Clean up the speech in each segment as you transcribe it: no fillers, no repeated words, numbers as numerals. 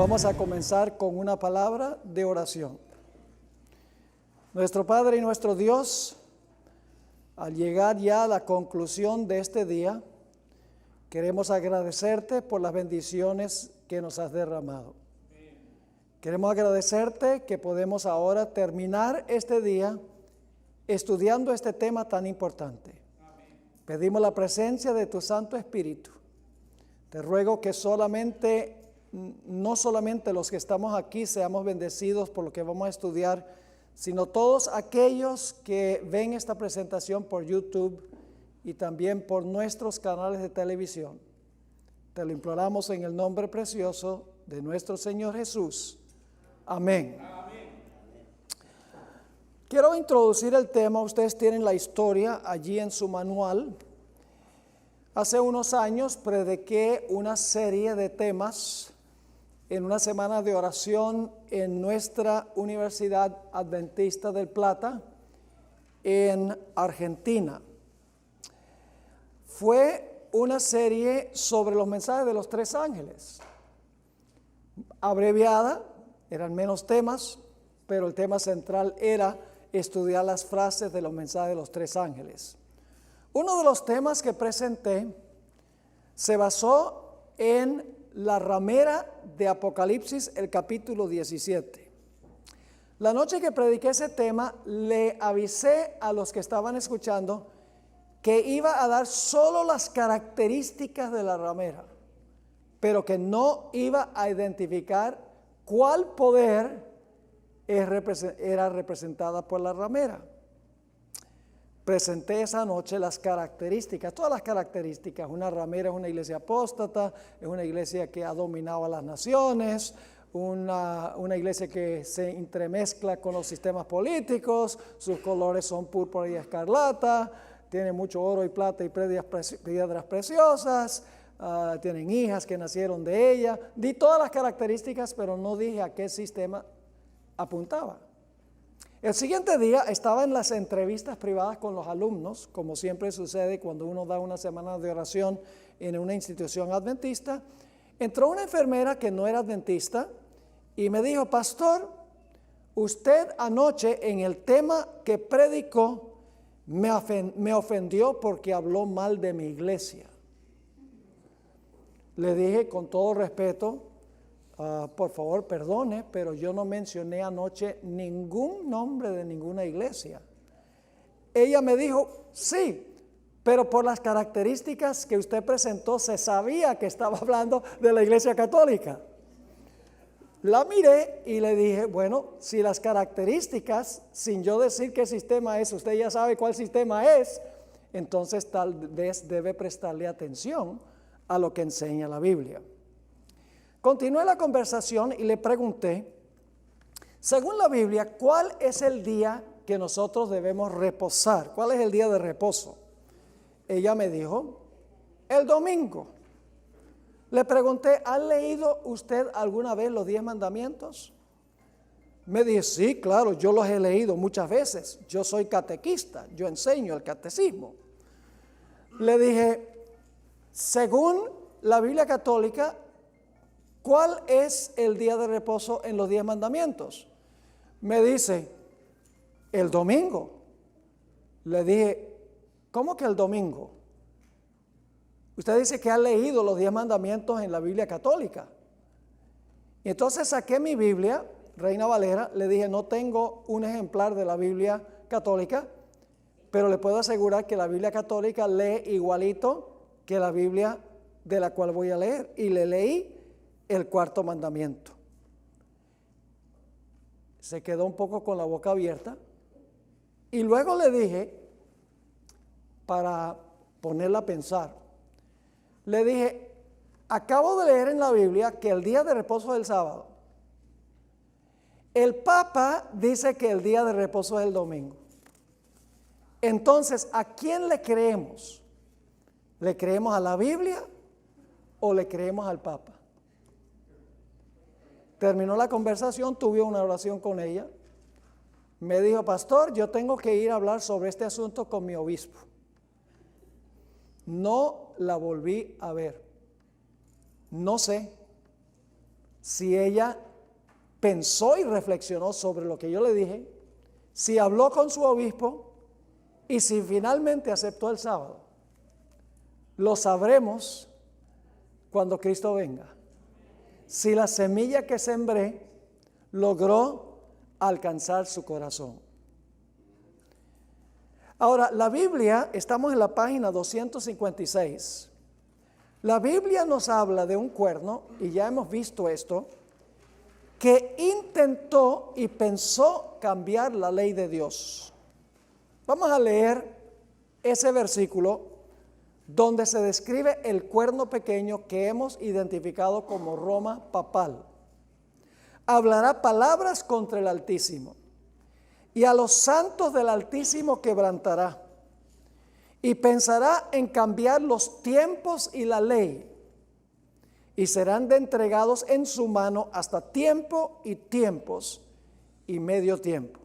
Vamos a comenzar con una palabra de oración. Nuestro Padre y nuestro Dios, al llegar ya a la conclusión de este día, queremos agradecerte por las bendiciones que nos has derramado. Queremos agradecerte que podemos ahora terminar este día estudiando este tema tan importante. Pedimos la presencia de tu Santo Espíritu. Te ruego que no solamente los que estamos aquí seamos bendecidos por lo que vamos a estudiar, sino todos aquellos que ven esta presentación por YouTube y también por nuestros canales de televisión. Te lo imploramos en el nombre precioso de nuestro Señor Jesús. Amén. Quiero introducir el tema. Ustedes tienen la historia allí en su manual. Hace unos años prediqué una serie de temas en una semana de oración en nuestra Universidad Adventista del Plata en Argentina. Fue una serie sobre los mensajes de los tres ángeles, abreviada, eran menos temas, pero el tema central era estudiar las frases de los mensajes de los tres ángeles. Uno de los temas que presenté se basó en la ramera de Apocalipsis, el capítulo 17. La noche que prediqué ese tema, le avisé a los que estaban escuchando que iba a dar solo las características de la ramera, pero que no iba a identificar cuál poder era representada por la ramera. Presenté esa noche las características, todas las características. Una ramera es una iglesia apóstata, es una iglesia que ha dominado a las naciones, una iglesia que se entremezcla con los sistemas políticos, sus colores son púrpura y escarlata, tiene mucho oro y plata y piedras preciosas, tienen hijas que nacieron de ella. Di todas las características, pero no dije a qué sistema apuntaba. El siguiente día estaba en las entrevistas privadas con los alumnos, como siempre sucede cuando uno da una semana de oración en una institución adventista. Entró una enfermera que no era adventista y me dijo: pastor, usted anoche en el tema que predicó me ofendió porque habló mal de mi iglesia. Le dije con todo respeto: por favor, perdone, pero yo no mencioné anoche ningún nombre de ninguna iglesia. Ella me dijo: sí, pero por las características que usted presentó se sabía que estaba hablando de la iglesia católica. La miré y le dije: bueno, si las características, sin yo decir qué sistema es, usted ya sabe cuál sistema es, entonces tal vez debe prestarle atención a lo que enseña la Biblia. Continué la conversación y le pregunté: según la Biblia, ¿cuál es el día que nosotros debemos reposar? ¿Cuál es el día de reposo? Ella me dijo: el domingo. Le pregunté: ¿ha leído usted alguna vez los 10 mandamientos? Me dijo: sí, claro, yo los he leído muchas veces. Yo soy catequista, yo enseño el catecismo. Le dije: según la Biblia católica, ¿cuál es el día de reposo en los 10 mandamientos? Me dice: el domingo. Le dije: ¿cómo que el domingo? Usted dice que ha leído los 10 mandamientos en la Biblia católica. Y entonces saqué mi Biblia, Reina Valera, le dije: no tengo un ejemplar de la Biblia católica, pero le puedo asegurar que la Biblia católica lee igualito que la Biblia de la cual voy a leer. Y le leí el cuarto mandamiento. Se quedó un poco con la boca abierta y luego le dije, para ponerla a pensar, le dije: acabo de leer en la Biblia que el día de reposo es el sábado. El Papa dice que el día de reposo es el domingo. Entonces, ¿a quién le creemos? ¿Le creemos a la Biblia o le creemos al Papa? Terminó la conversación, tuve una oración con ella. Me dijo: pastor, yo tengo que ir a hablar sobre este asunto con mi obispo. No la volví a ver. No sé. si ella pensó y reflexionó sobre lo que yo le dije, si habló con su obispo y si finalmente aceptó el sábado. Lo sabremos cuando Cristo venga. Si la semilla que sembré logró alcanzar su corazón. Ahora, la Biblia, estamos en la página 256. La Biblia nos habla de un cuerno, y ya hemos visto esto, que intentó y pensó cambiar la ley de Dios. Vamos a leer ese versículo donde se describe el cuerno pequeño que hemos identificado como Roma papal. Hablará palabras contra el Altísimo, y a los santos del Altísimo quebrantará, y pensará en cambiar los tiempos y la ley, y serán entregados en su mano hasta tiempo y tiempos y medio tiempo.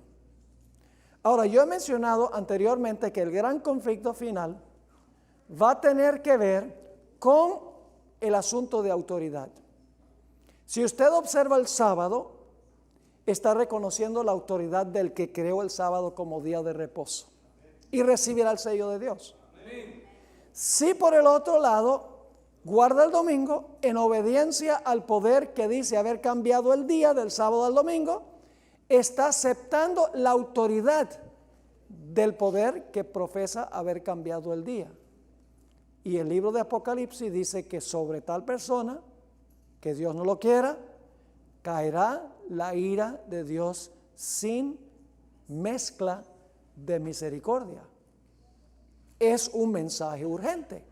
Ahora, yo he mencionado anteriormente que el gran conflicto final va a tener que ver con el asunto de autoridad. Si usted observa el sábado, está reconociendo la autoridad del que creó el sábado como día de reposo y recibirá el sello de Dios. Si por el otro lado guarda el domingo en obediencia al poder que dice haber cambiado el día del sábado al domingo, está aceptando la autoridad del poder que profesa haber cambiado el día. Y el libro de Apocalipsis dice que sobre tal persona, que Dios no lo quiera, caerá la ira de Dios sin mezcla de misericordia. Es un mensaje urgente.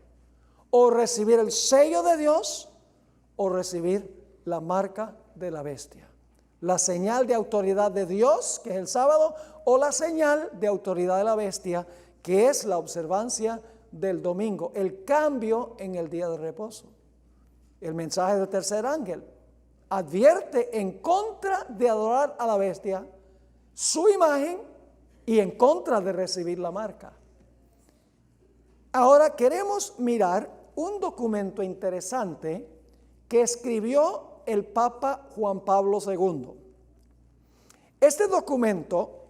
O recibir el sello de Dios o recibir la marca de la bestia. La señal de autoridad de Dios, que es el sábado, o la señal de autoridad de la bestia, que es la observancia del domingo, el cambio en el día de reposo. El mensaje del tercer ángel advierte en contra de adorar a la bestia, su imagen, y en contra de recibir la marca. Ahora queremos mirar un documento interesante que escribió el Papa Juan Pablo II. Este documento,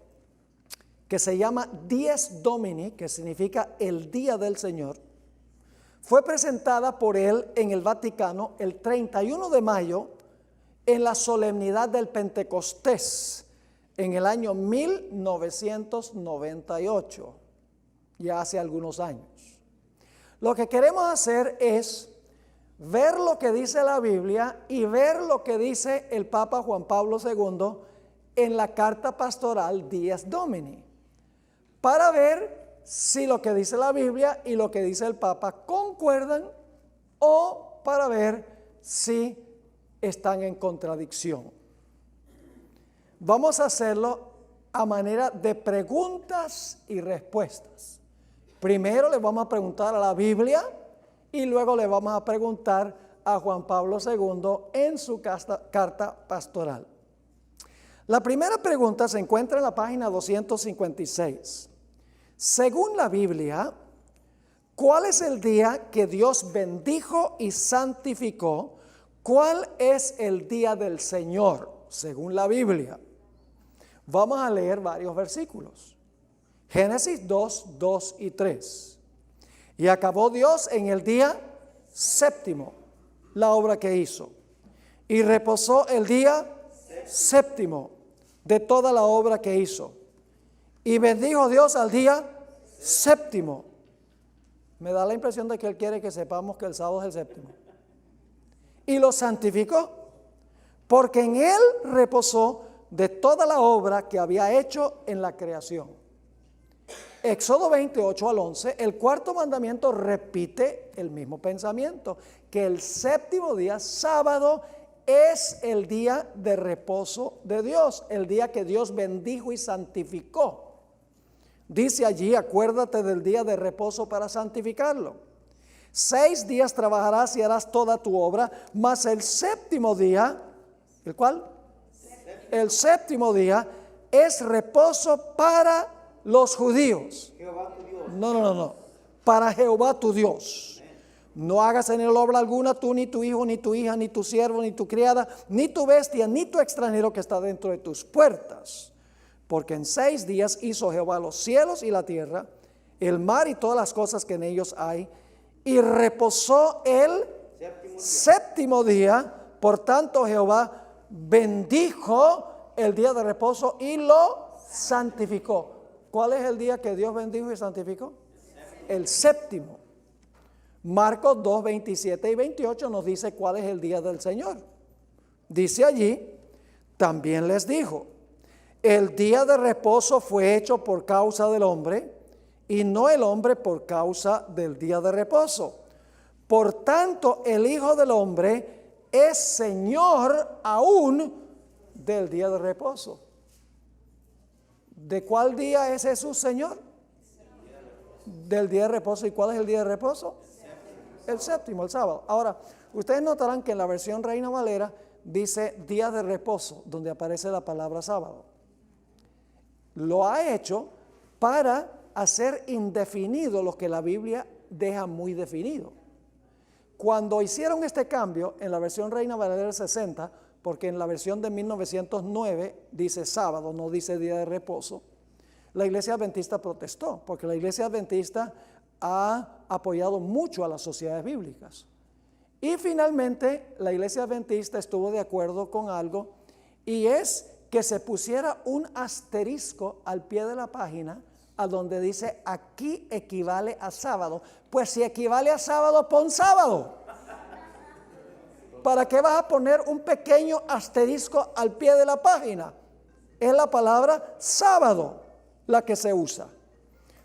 que se llama Dies Domini, que significa el día del Señor, fue presentada por él en el Vaticano el 31 de mayo en la solemnidad del Pentecostés en el año 1998, ya hace algunos años. Lo que queremos hacer es ver lo que dice la Biblia y ver lo que dice el Papa Juan Pablo II en la carta pastoral Dies Domini, para ver si lo que dice la Biblia y lo que dice el Papa concuerdan, o para ver si están en contradicción. Vamos a hacerlo a manera de preguntas y respuestas. Primero le vamos a preguntar a la Biblia y luego le vamos a preguntar a Juan Pablo II en su carta pastoral. La primera pregunta se encuentra en la página 256. Según la Biblia, ¿cuál es el día que Dios bendijo y santificó? ¿Cuál es el día del Señor? Según la Biblia. Vamos a leer varios versículos. Génesis 2, 2 y 3. Y acabó Dios en el día séptimo la obra que hizo, y reposó el día séptimo de toda la obra que hizo. Y bendijo Dios al día séptimo. Me da la impresión de que Él quiere que sepamos que el sábado es el séptimo. Y lo santificó, porque en Él reposó de toda la obra que había hecho en la creación. Éxodo 28 al 11, el cuarto mandamiento repite el mismo pensamiento, que el séptimo día, sábado, es el día de reposo de Dios, el día que Dios bendijo y santificó. Dice allí, acuérdate del día de reposo para santificarlo. 6 días trabajarás y harás toda tu obra, mas el séptimo día, ¿el cuál? El séptimo día es reposo para los judíos. No, para Jehová tu Dios. No hagas en él obra alguna tú, ni tu hijo, ni tu hija, ni tu siervo, ni tu criada, ni tu bestia, ni tu extranjero que está dentro de tus puertas. Porque en 6 días hizo Jehová los cielos y la tierra, el mar y todas las cosas que en ellos hay, y reposó el séptimo día. Por tanto Jehová bendijo el día de reposo y lo santificó. ¿Cuál es el día que Dios bendijo y santificó? El séptimo. Marcos 2, 27 y 28 nos dice cuál es el día del Señor. Dice allí, también les dijo, el día de reposo fue hecho por causa del hombre, y no el hombre por causa del día de reposo. Por tanto, el Hijo del Hombre es Señor aún del día de reposo. ¿De cuál día es Jesús Señor? Del día de reposo. ¿Y cuál es el día de reposo? El séptimo, el sábado. Ahora, ustedes notarán que en la versión Reina Valera dice día de reposo, donde aparece la palabra sábado. Lo ha hecho para hacer indefinido lo que la Biblia deja muy definido. Cuando hicieron este cambio en la versión Reina Valera 60, porque en la versión de 1909 dice sábado, no dice día de reposo, la Iglesia Adventista protestó, porque la Iglesia Adventista ha apoyado mucho a las sociedades bíblicas. Y finalmente la Iglesia Adventista estuvo de acuerdo con algo, y es que se pusiera un asterisco al pie de la página a donde dice aquí equivale a sábado. Pues si equivale a sábado, pon sábado. ¿Para qué vas a poner un pequeño asterisco al pie de la página? Es la palabra sábado la que se usa.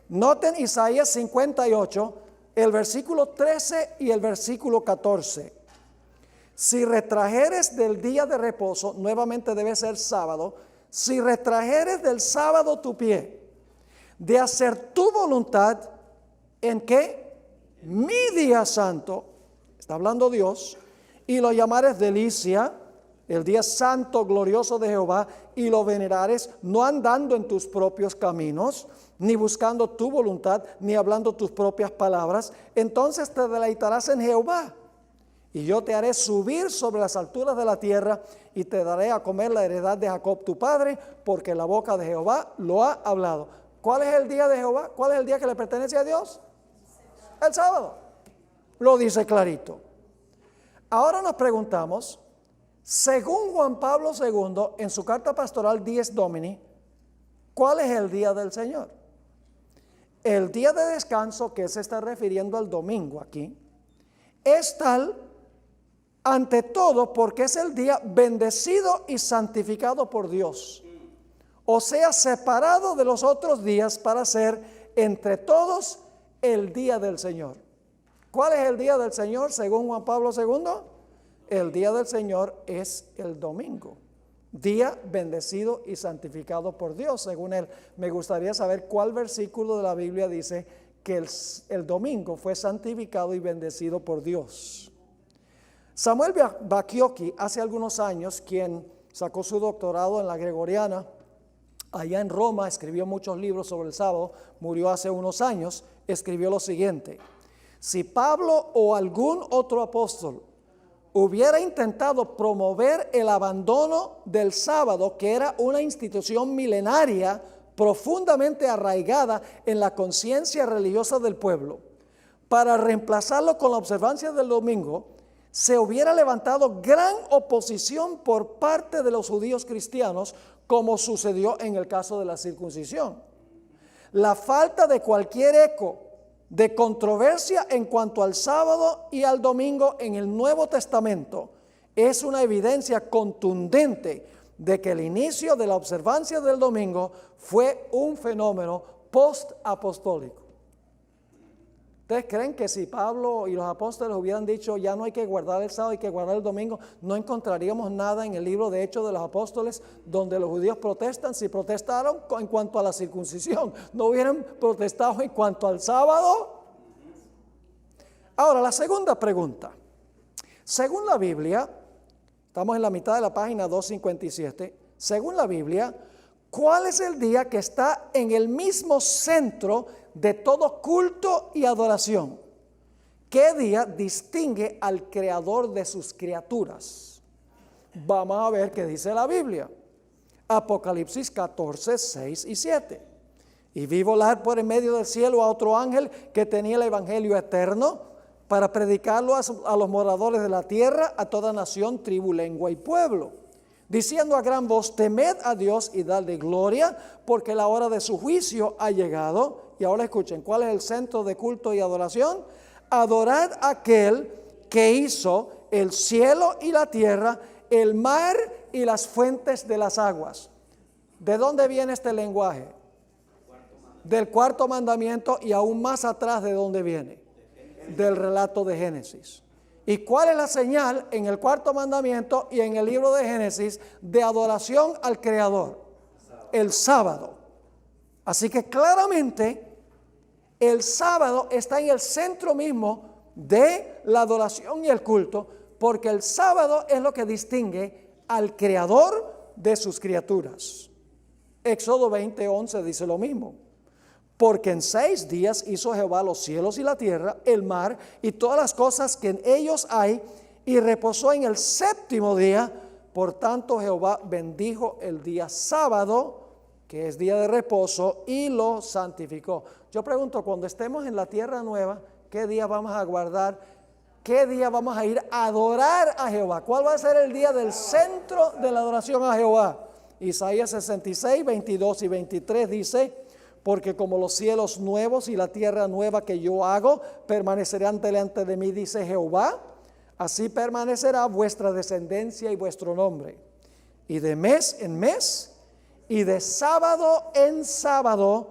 Noten Isaías 58, el versículo 13 y el versículo 14. Si retrajeres del día de reposo, nuevamente debe ser sábado, si retrajeres del sábado tu pie, de hacer tu voluntad, ¿en qué? Mi día santo, está hablando Dios, y lo llamares delicia, el día santo glorioso de Jehová, y lo venerares, no andando en tus propios caminos, ni buscando tu voluntad, ni hablando tus propias palabras, entonces te deleitarás en Jehová. Y yo te haré subir sobre las alturas de la tierra, y te daré a comer la heredad de Jacob tu padre, porque la boca de Jehová lo ha hablado. ¿Cuál es el día de Jehová? ¿Cuál es el día que le pertenece a Dios? El sábado. Lo dice clarito. Ahora nos preguntamos, según Juan Pablo II, en su carta pastoral Dies Domini, ¿cuál es el día del Señor? El día de descanso, que se está refiriendo al domingo aquí, es tal ante todo porque es el día bendecido y santificado por Dios. O sea, separado de los otros días para ser entre todos el día del Señor. ¿Cuál es el día del Señor según Juan Pablo II? El día del Señor es el domingo. Día bendecido y santificado por Dios, según él. Me gustaría saber cuál versículo de la Biblia dice que el domingo fue santificado y bendecido por Dios. Samuel Bacchiocchi, hace algunos años, quien sacó su doctorado en la Gregoriana, allá en Roma, escribió muchos libros sobre el sábado, murió hace unos años, escribió lo siguiente: si Pablo o algún otro apóstol hubiera intentado promover el abandono del sábado, que era una institución milenaria profundamente arraigada en la conciencia religiosa del pueblo, para reemplazarlo con la observancia del domingo, se hubiera levantado gran oposición por parte de los judíos cristianos, como sucedió en el caso de la circuncisión. La falta de cualquier eco de controversia en cuanto al sábado y al domingo en el Nuevo Testamento es una evidencia contundente de que el inicio de la observancia del domingo fue un fenómeno post-apostólico. ¿Ustedes creen que si Pablo y los apóstoles hubieran dicho ya no hay que guardar el sábado, hay que guardar el domingo, no encontraríamos nada en el libro de Hechos de los Apóstoles donde los judíos protestan? Si protestaron en cuanto a la circuncisión, no hubieran protestado en cuanto al sábado. Ahora, la segunda pregunta. Según la Biblia, estamos en la mitad de la página 257, según la Biblia, ¿cuál es el día que está en el mismo centro de todo culto y adoración? ¿Qué día distingue al creador de sus criaturas? Vamos a ver qué dice la Biblia. Apocalipsis 14, 6 y 7. Y vi volar por en medio del cielo a otro ángel que tenía el evangelio eterno para predicarlo a los moradores de la tierra, a toda nación, tribu, lengua y pueblo, diciendo a gran voz: temed a Dios y dadle gloria, porque la hora de su juicio ha llegado. Y ahora escuchen, ¿cuál es el centro de culto y adoración? Adorad a aquel que hizo el cielo y la tierra, el mar y las fuentes de las aguas. ¿De dónde viene este lenguaje? Del cuarto mandamiento, y aún más atrás, ¿de dónde viene? Del relato de Génesis. ¿Y cuál es la señal en el cuarto mandamiento y en el libro de Génesis de adoración al Creador? El sábado. Así que claramente el sábado está en el centro mismo de la adoración y el culto, porque el sábado es lo que distingue al Creador de sus criaturas. Éxodo 20:11 dice lo mismo. Porque en 6 días hizo Jehová los cielos y la tierra, el mar y todas las cosas que en ellos hay, y reposó en el 7º día. Por tanto Jehová bendijo el día sábado, que es día de reposo, y lo santificó. Yo pregunto, cuando estemos en la tierra nueva, ¿qué día vamos a guardar? ¿Qué día vamos a ir a adorar a Jehová? ¿Cuál va a ser el día del centro de la adoración a Jehová? Isaías 66, 22 y 23 dice: porque como los cielos nuevos y la tierra nueva que yo hago permanecerán delante de mí, dice Jehová, así permanecerá vuestra descendencia y vuestro nombre. Y de mes en mes y de sábado en sábado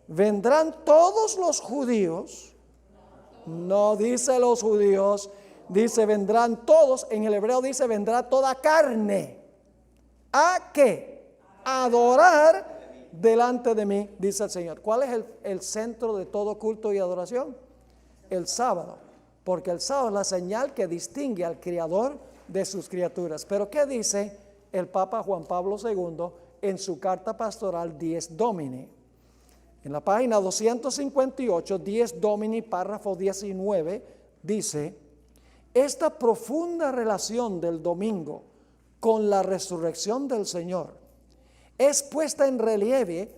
vendrán todos los judíos. No dice los judíos, dice vendrán todos. En el hebreo dice vendrá toda carne. ¿A qué? Adorar delante de mí, dice el Señor. ¿Cuál es el centro de todo culto y adoración? El sábado, porque el sábado es la señal que distingue al Creador de sus criaturas. Pero ¿qué dice el Papa Juan Pablo II en su carta pastoral Dies Domini? En la página 258, Dies Domini, párrafo 19, dice: esta profunda relación del domingo con la resurrección del Señor es puesta en relieve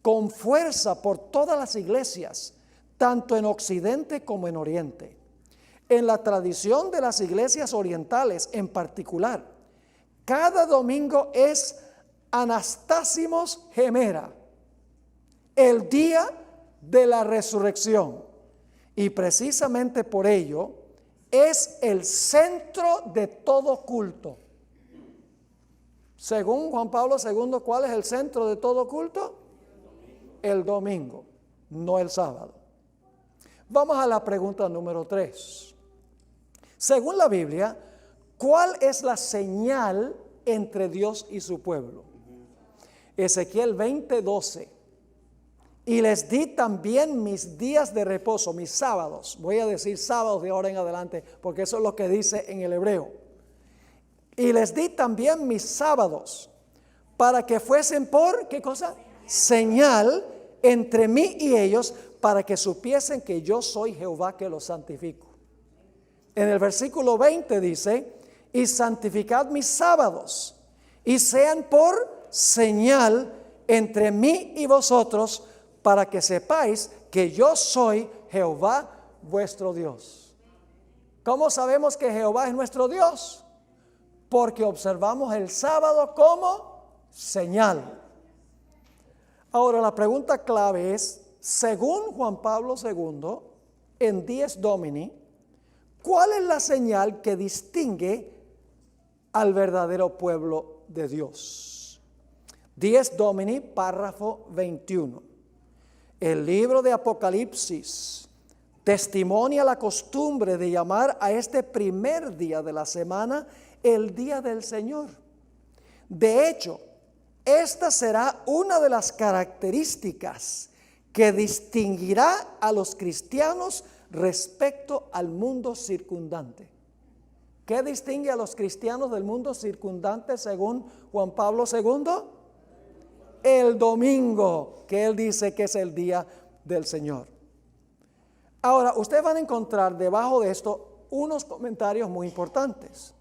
con fuerza por todas las iglesias, tanto en Occidente como en Oriente. En la tradición de las iglesias orientales en particular, cada domingo es Anastasimos Gemera, el día de la resurrección, y precisamente por ello es el centro de todo culto. Según Juan Pablo II, ¿cuál es el centro de todo culto? El domingo, no el sábado. Vamos a la pregunta número 3. Según la Biblia, ¿cuál es la señal entre Dios y su pueblo? Ezequiel 20:12. Y les di también mis días de reposo, mis sábados. Voy a decir sábados de ahora en adelante, porque eso es lo que dice en el hebreo. Y les di también mis sábados, para que fuesen por, ¿qué cosa? Señal entre mí y ellos, para que supiesen que yo soy Jehová que los santifico. En el versículo 20 dice: y santificad mis sábados, y sean por señal entre mí y vosotros, para que sepáis que yo soy Jehová vuestro Dios. ¿Cómo sabemos que Jehová es nuestro Dios? Porque observamos el sábado como señal. Ahora la pregunta clave es, según Juan Pablo II, en Dies Domini, ¿cuál es la señal que distingue al verdadero pueblo de Dios? Dies Domini, párrafo 21. El libro de Apocalipsis testimonia la costumbre de llamar a este primer día de la semana el día del Señor. De hecho, esta será una de las características que distinguirá a los cristianos respecto al mundo circundante. ¿Qué distingue a los cristianos del mundo circundante según Juan Pablo II? El domingo, que él dice que es el día del Señor. Ahora, ustedes van a encontrar debajo de esto unos comentarios muy importantes.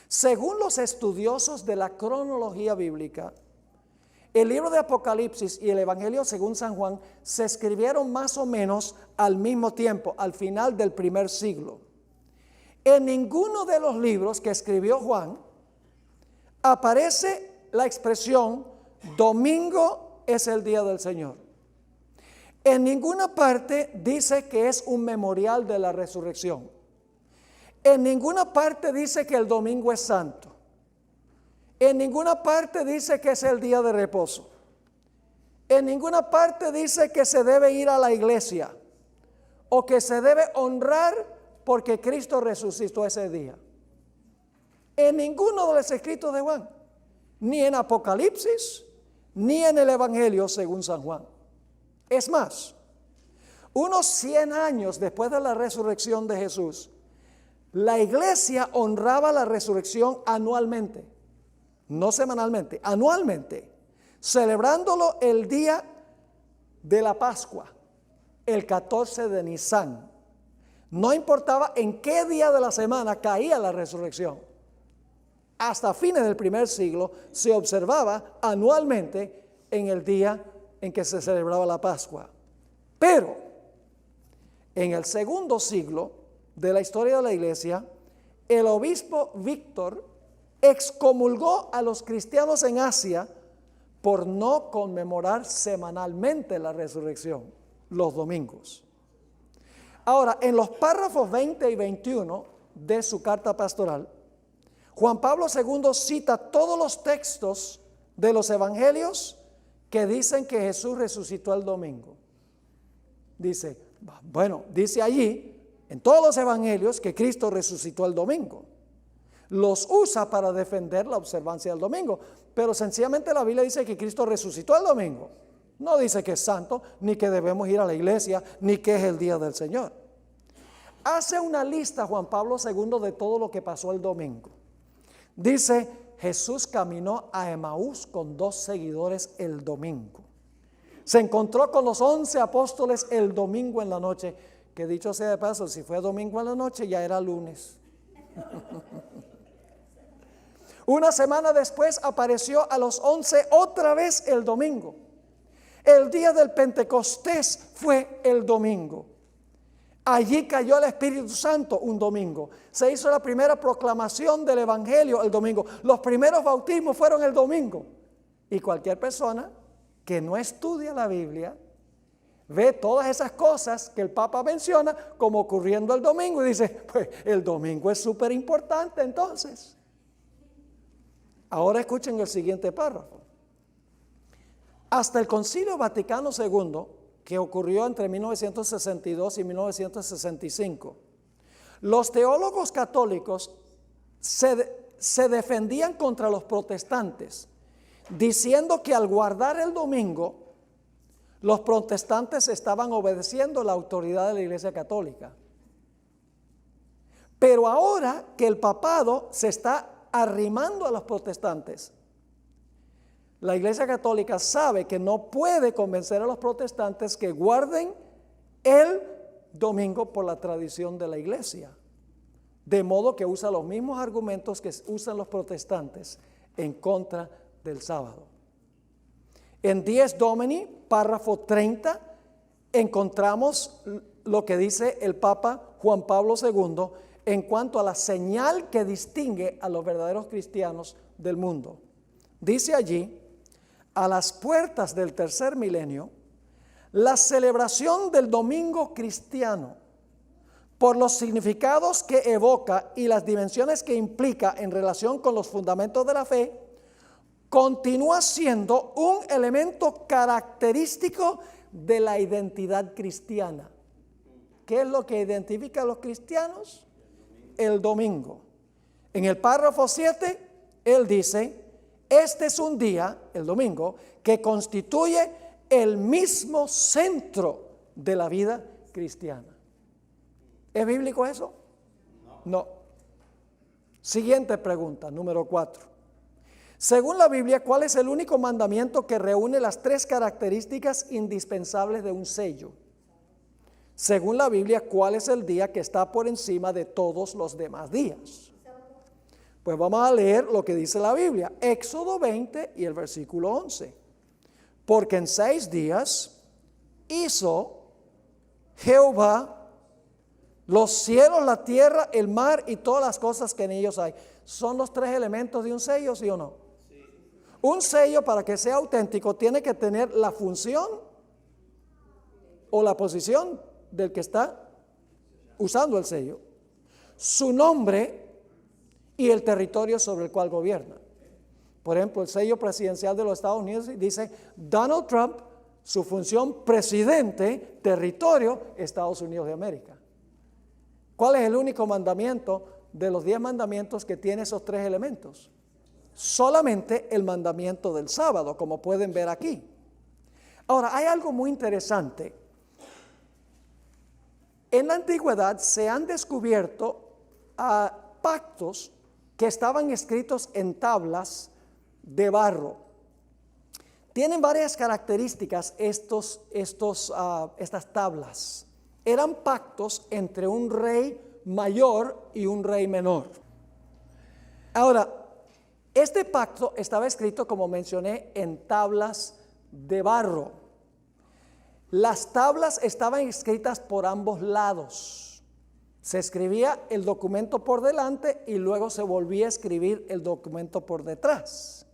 Según los estudiosos de la cronología bíblica, el libro de Apocalipsis y el Evangelio según San Juan se escribieron más o menos al mismo tiempo, al final del primer siglo. En ninguno de los libros que escribió Juan aparece la expresión domingo es el día del Señor. En ninguna parte dice que es un memorial de la resurrección. En ninguna parte dice que el domingo es santo. En ninguna parte dice que es el día de reposo. En ninguna parte dice que se debe ir a la iglesia o que se debe honrar porque Cristo resucitó ese día. En ninguno de los escritos de Juan, ni en Apocalipsis, ni en el Evangelio según San Juan. Es más, unos 100 años después de la resurrección de Jesús, la iglesia honraba la resurrección anualmente, no semanalmente, anualmente, celebrándolo el día de la Pascua, el 14 de Nisan. No importaba en qué día de la semana caía la resurrección. Hasta fines del primer siglo se observaba anualmente en el día en que se celebraba la Pascua. Pero en el segundo siglo de la historia de la iglesia, el obispo Víctor excomulgó a los cristianos en Asia por no conmemorar semanalmente la resurrección, los domingos. Ahora, en los párrafos 20 y 21 de su carta pastoral, Juan Pablo II cita todos los textos de los evangelios que dicen que Jesús resucitó el domingo. Dice allí, en todos los evangelios, que Cristo resucitó el domingo. Los usa para defender la observancia del domingo, pero sencillamente la Biblia dice que Cristo resucitó el domingo. No dice que es santo, ni que debemos ir a la iglesia, ni que es el día del Señor. Hace una lista Juan Pablo II de todo lo que pasó el domingo. Dice, Jesús caminó a Emaús con 2 seguidores el domingo. Se encontró con los 11 apóstoles el domingo en la noche, que dicho sea de paso, si fue domingo en la noche ya era lunes. Una semana después apareció a los 11 otra vez el domingo. El día del Pentecostés fue el domingo. Allí cayó el Espíritu Santo un domingo. Se hizo la primera proclamación del Evangelio el domingo. Los primeros bautismos fueron el domingo. Y cualquier persona que no estudia la Biblia ve todas esas cosas que el Papa menciona como ocurriendo el domingo y dice, pues el domingo es súper importante entonces. Ahora escuchen el siguiente párrafo. Hasta el Concilio Vaticano II, que ocurrió entre 1962 y 1965, los teólogos católicos se defendían contra los protestantes, diciendo que al guardar el domingo, los protestantes estaban obedeciendo la autoridad de la Iglesia Católica. Pero ahora que el papado se está arrimando a los protestantes, la Iglesia Católica sabe que no puede convencer a los protestantes que guarden el domingo por la tradición de la Iglesia. De modo que usa los mismos argumentos que usan los protestantes en contra del sábado. En Dies Domini, párrafo 30, encontramos lo que dice el Papa Juan Pablo II en cuanto a la señal que distingue a los verdaderos cristianos del mundo. Dice allí, a las puertas del tercer milenio, la celebración del domingo cristiano, por los significados que evoca y las dimensiones que implica en relación con los fundamentos de la fe, continúa siendo un elemento característico de la identidad cristiana. ¿Qué es lo que identifica a los cristianos? El domingo. En el párrafo 7, él dice, este es un día, el domingo, que constituye el mismo centro de la vida cristiana. ¿Es bíblico eso? No. Siguiente pregunta, número 4. Según la Biblia, ¿cuál es el único mandamiento que reúne las 3 características indispensables de un sello? según la Biblia, ¿cuál es el día que está por encima de todos los demás días? Pues vamos a leer lo que dice la Biblia, Éxodo 20 y el versículo 11. Porque en 6 días hizo Jehová los cielos, la tierra, el mar y todas las cosas que en ellos hay. ¿Son los 3 elementos de un sello, sí o no? Sí. Un sello, para que sea auténtico, tiene que tener la función o la posición del que está usando el sello, su nombre y el territorio sobre el cual gobierna. Por ejemplo, el sello presidencial de los Estados Unidos dice Donald Trump, su función presidente, territorio, Estados Unidos de América. ¿Cuál es el único mandamiento de los 10 mandamientos que tiene esos 3 elementos? Solamente el mandamiento del sábado, como pueden ver aquí. Ahora, hay algo muy interesante. En la antigüedad se han descubierto pactos que estaban escritos en tablas de barro. Tienen varias características estas tablas. Eran pactos entre un rey mayor y un rey menor. Ahora, este pacto estaba escrito, como mencioné, en tablas de barro. Las tablas estaban escritas por ambos lados. Se escribía el documento por delante y luego se volvía a escribir el documento por detrás.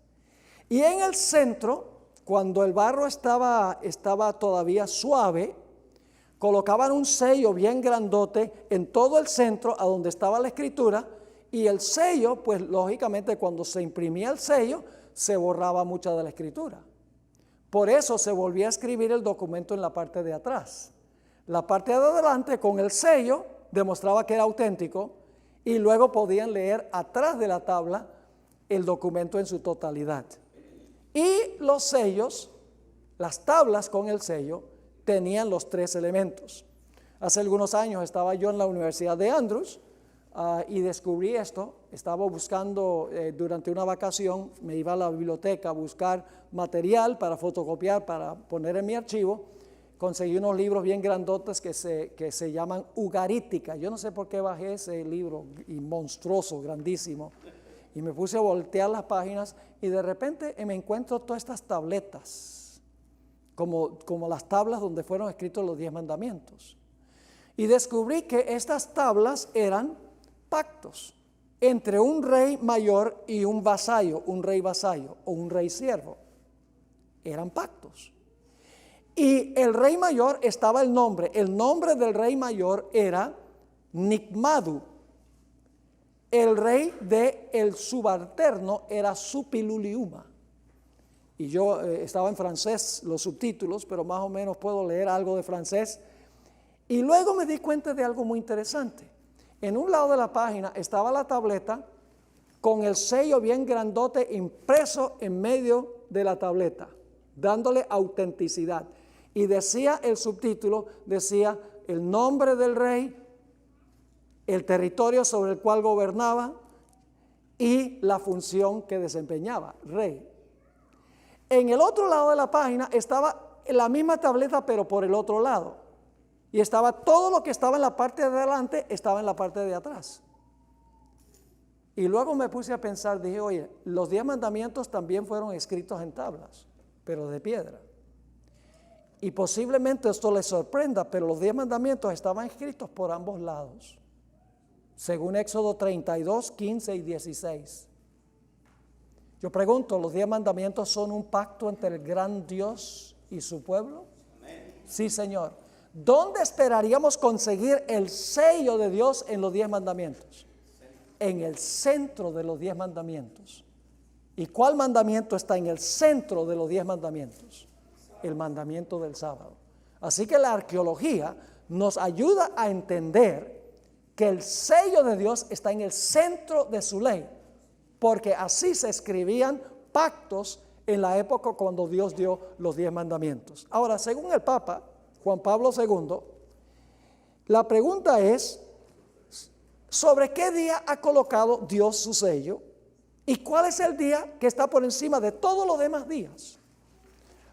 Y en el centro, cuando el barro estaba todavía suave, colocaban un sello bien grandote en todo el centro a donde estaba la escritura, y el sello, pues lógicamente cuando se imprimía el sello, se borraba mucha de la escritura. Por eso se volvía a escribir el documento en la parte de atrás. La parte de adelante con el sello demostraba que era auténtico y luego podían leer atrás de la tabla el documento en su totalidad. Y los sellos, las tablas con el sello, tenían los 3 elementos. Hace algunos años estaba yo en la Universidad de Andrews y descubrí esto. Estaba buscando durante una vacación, me iba a la biblioteca a buscar material para fotocopiar, para poner en mi archivo. Conseguí unos libros bien grandotes que se llaman Ugarítica. Yo no sé por qué bajé ese libro, y monstruoso, grandísimo. Y me puse a voltear las páginas y de repente me encuentro todas estas tabletas, como las tablas donde fueron escritos los 10 mandamientos. Y descubrí que estas tablas eran pactos entre un rey mayor y un vasallo, un rey vasallo o un rey siervo. Eran pactos. Y el rey mayor estaba el nombre del rey mayor era Nicmadu. El rey del subalterno era Supiluliuma. Y yo estaba en francés los subtítulos, pero más o menos puedo leer algo de francés. Y luego me di cuenta de algo muy interesante. En un lado de la página estaba la tableta con el sello bien grandote impreso en medio de la tableta, dándole autenticidad. Y decía el subtítulo, decía el nombre del rey, el territorio sobre el cual gobernaba y la función que desempeñaba, rey. En el otro lado de la página estaba la misma tableta, pero por el otro lado. Y estaba todo lo que estaba en la parte de adelante, estaba en la parte de atrás. Y luego me puse a pensar, dije, oye, los 10 mandamientos también fueron escritos en tablas, pero de piedra. Y posiblemente esto les sorprenda, pero los 10 mandamientos estaban escritos por ambos lados, según Éxodo 32, 15 y 16. Yo pregunto, ¿los 10 mandamientos son un pacto entre el gran Dios y su pueblo? Amén. Sí, Señor. ¿Dónde esperaríamos conseguir el sello de Dios en los 10 mandamientos? En el centro de los 10 mandamientos. ¿Y cuál mandamiento está en el centro de los 10 mandamientos? El mandamiento del sábado. Así que la arqueología nos ayuda a entender que el sello de Dios está en el centro de su ley, porque así se escribían pactos en la época cuando Dios dio los 10 mandamientos. Ahora, según el Papa Juan Pablo II, la pregunta es, ¿sobre qué día ha colocado Dios su sello? ¿Y cuál es el día que está por encima de todos los demás días?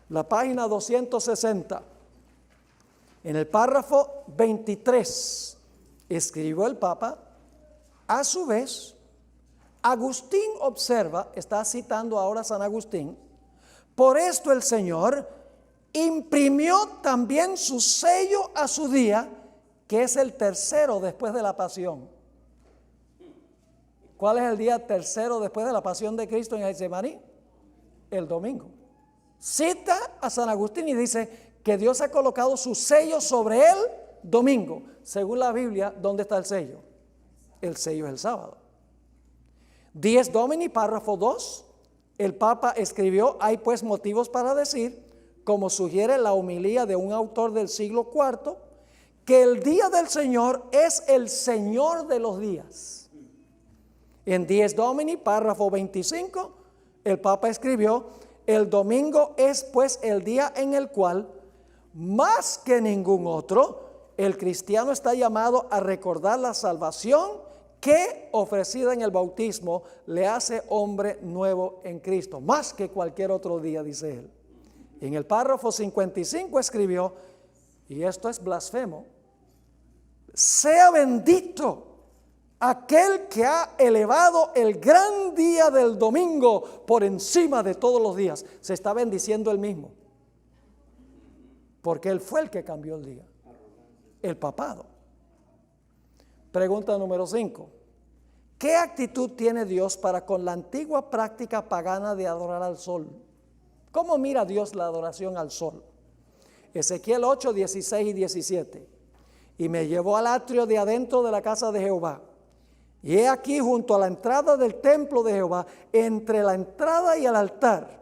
La página 260 En el párrafo 23 escribió el Papa: a su vez, Agustín observa, está citando ahora a San Agustín, por esto el Señor imprimió también su sello a su día, que es el tercero después de la pasión. ¿Cuál es el día tercero después de la pasión de Cristo en Getsemaní? El domingo. Cita a San Agustín y dice que Dios ha colocado su sello sobre el domingo. Según la Biblia, ¿dónde está el sello? El sello es el sábado. Dies Domini, párrafo 2, el Papa escribió: hay pues motivos para decir, como sugiere la homilía de un autor del siglo IV, que el día del Señor es el Señor de los días. En Dies Domini, párrafo 25, el Papa escribió: el domingo es pues el día en el cual, más que ningún otro, el cristiano está llamado a recordar la salvación que, ofrecida en el bautismo, le hace hombre nuevo en Cristo, más que cualquier otro día, dice él. En el párrafo 55 escribió, y esto es blasfemo: sea bendito aquel que ha elevado el gran día del domingo por encima de todos los días. Se está bendiciendo él mismo, porque él fue el que cambió el día, el papado. Pregunta número 5. ¿Qué actitud tiene Dios para con la antigua práctica pagana de adorar al sol? ¿Cómo mira Dios la adoración al sol? Ezequiel 8, 16 y 17. Y me llevó al atrio de adentro de la casa de Jehová. Y he aquí, junto a la entrada del templo de Jehová, entre la entrada y el altar,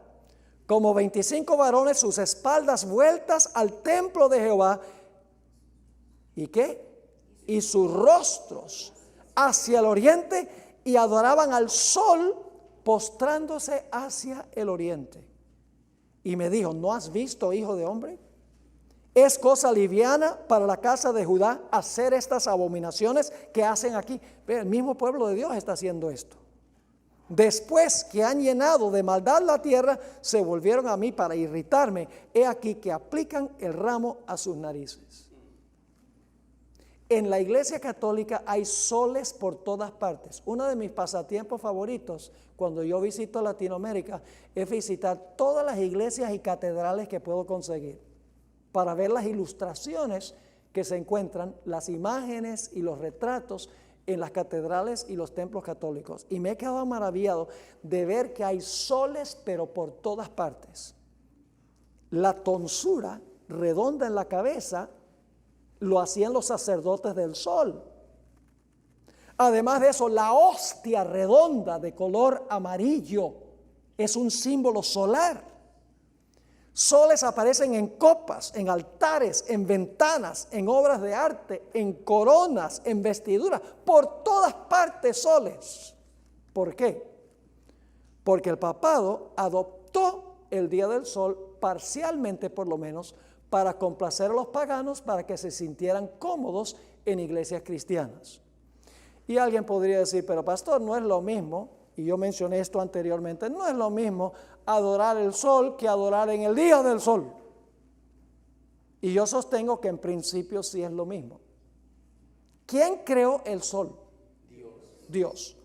como 25 varones, sus espaldas vueltas al templo de Jehová. ¿Y qué? Y sus rostros hacia el oriente, y adoraban al sol postrándose hacia el oriente. Y me dijo: ¿no has visto, hijo de hombre? Es cosa liviana para la casa de Judá hacer estas abominaciones que hacen aquí. El mismo pueblo de Dios está haciendo esto. Después que han llenado de maldad la tierra, se volvieron a mí para irritarme. He aquí que aplican el ramo a sus narices. En la Iglesia Católica hay soles por todas partes. Uno de mis pasatiempos favoritos cuando yo visito Latinoamérica es visitar todas las iglesias y catedrales que puedo conseguir, para ver las ilustraciones que se encuentran, las imágenes y los retratos en las catedrales y los templos católicos. Y me he quedado maravillado de ver que hay soles, pero por todas partes. La tonsura redonda en la cabeza lo hacían los sacerdotes del sol. Además de eso, la hostia redonda de color amarillo es un símbolo solar. Soles aparecen en copas, en altares, en ventanas, en obras de arte, en coronas, en vestiduras, por todas partes soles. ¿Por qué? Porque el papado adoptó el día del sol, parcialmente por lo menos, para complacer a los paganos, para que se sintieran cómodos en iglesias cristianas. Y alguien podría decir: pero pastor, no es lo mismo, y yo mencioné esto anteriormente, no es lo mismo adorar el sol que adorar en el día del sol. Y yo sostengo que en principio sí es lo mismo. ¿Quién creó el sol? Dios.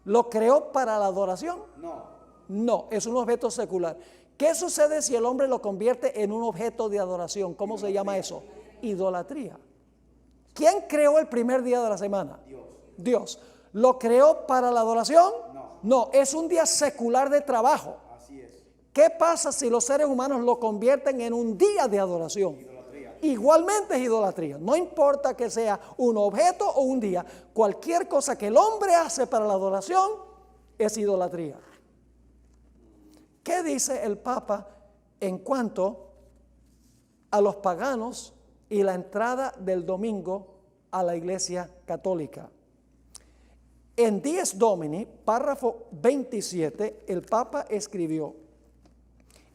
¿Lo creó para la adoración? No, es un objeto secular. ¿Qué sucede si el hombre lo convierte en un objeto de adoración? ¿Cómo se llama eso? Idolatría. ¿Quién creó el primer día de la semana? Dios. ¿Lo creó para la adoración? No, es un día secular de trabajo. Así es. ¿Qué pasa si los seres humanos lo convierten en un día de adoración? Igualmente es idolatría. No importa que sea un objeto o un día, cualquier cosa que el hombre hace para la adoración es idolatría. ¿Qué dice el Papa en cuanto a los paganos y la entrada del domingo a la Iglesia Católica? En Dies Domini, párrafo 27, el Papa escribió: